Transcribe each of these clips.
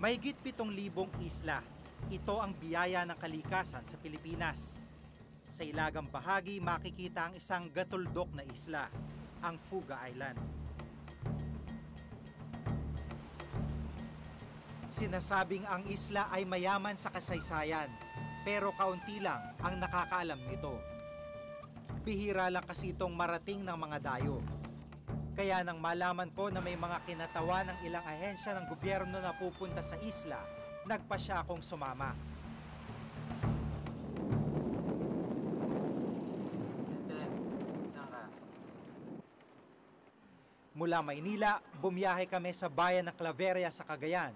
Mahigit 7,000 isla. Ito ang biyaya ng kalikasan sa Pilipinas. Sa ilagang bahagi makikita ang isang gatuldok na isla, ang Fuga Island. Sinasabing ang isla ay mayaman sa kasaysayan, pero kaunti lang ang nakakaalam nito. Bihira lang kasi itong marating ng mga dayo. Kaya nang malaman ko na may mga kinatawa ng ilang ahensya ng gobyerno na pupunta sa isla, nagpasya akong sumama. Mula Maynila, bumiyahe kami sa bayan ng Claveria sa Cagayan.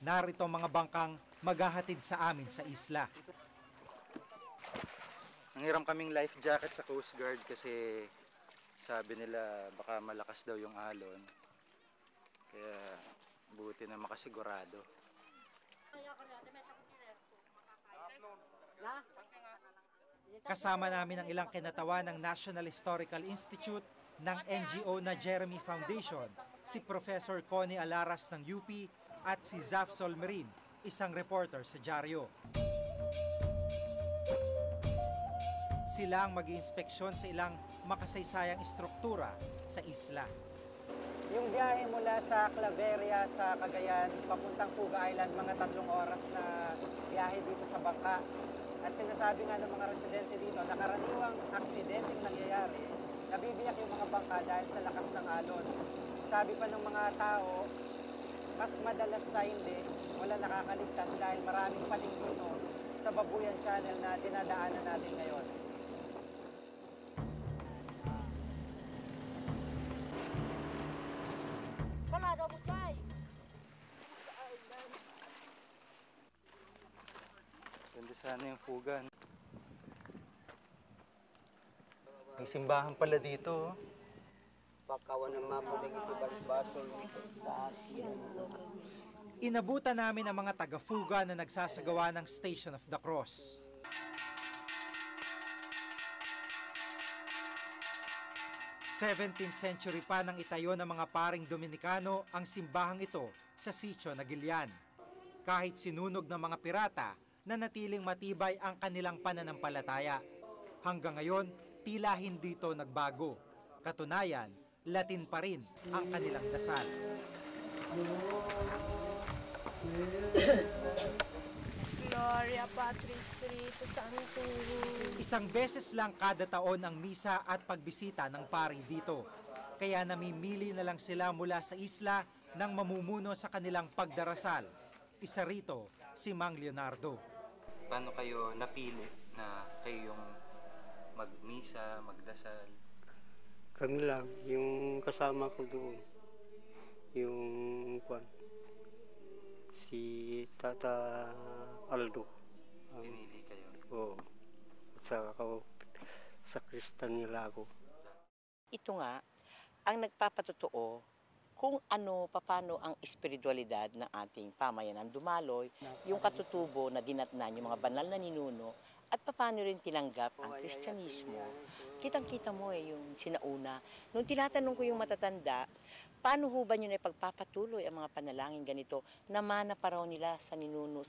Narito ang mga bangkang maghahatid sa amin sa isla. Nanghiram kaming life jacket sa Coast Guard kasi sabi nila baka malakas daw yung alon. Kaya buti na makasigurado. Kasama namin ang ilang kinatawan ng National Historical Institute ng NGO na Jeremy Foundation, si Professor Connie Alaras ng UP at si Zaf Solmerin, isang reporter sa dyaryo. Sila ang mag-iinspeksyon sa ilang makasaysayang istruktura sa isla. Yung biyahe mula sa Claveria sa Cagayan, papuntang Fuga Island, mga 3 oras na biyahe dito sa bangka. At sinasabi nga ng mga residente dito na karaniwang aksidenteng nangyayari, nabibiyak yung mga bangka dahil sa lakas ng alon. Sabi pa ng mga tao, mas madalas sa hindi, wala nakakaligtas dahil maraming palingkino sa Babuyan Channel na dinadaanan natin ngayon. Ganda sana yung Fuga. May simbahan pala dito. Pagkawan ng mamuling ito basol Inabutan namin ang mga taga-Fuga na nagsasagawa ng Station of the Cross. '17th century pa nang itayo ng mga paring Dominikano ang simbahang ito sa Sitio Nagilian. Kahit sinunog ng mga pirata, nanatiling matibay ang kanilang pananampalataya. Hanggang ngayon, tila hindi ito nagbago. Katunayan, Latin pa rin ang kanilang dasal. Gloria Patris Spiritus Sanctus. Isang beses lang kada taon ang misa at pagbisita ng pari dito. Kaya namimili na lang sila mula sa isla nang mamumuno sa kanilang pagdarasal. Isa rito, si Mang Leonardo. Paano kayo napili na kayo yung magmisa, magdasal? Kami lang, yung kasama ko doon, yung si Tata Aldo. Pinili kayo? Oo. Sa Kristan nila ako. Ito nga, ang nagpapatotoo kung paano ang espiritualidad ng ating pamayanang Dumaloy, yung katutubo na dinatnan yung mga banal na ninuno, at paano rin tinanggap ang Kristyanismo. Kitang-kita mo yung sinauna. Nung tinatanong ko yung matatanda, paano ho ba nyo na ipagpapatuloy ang mga panalangin ganito na mana pa raw nila sa ninuno?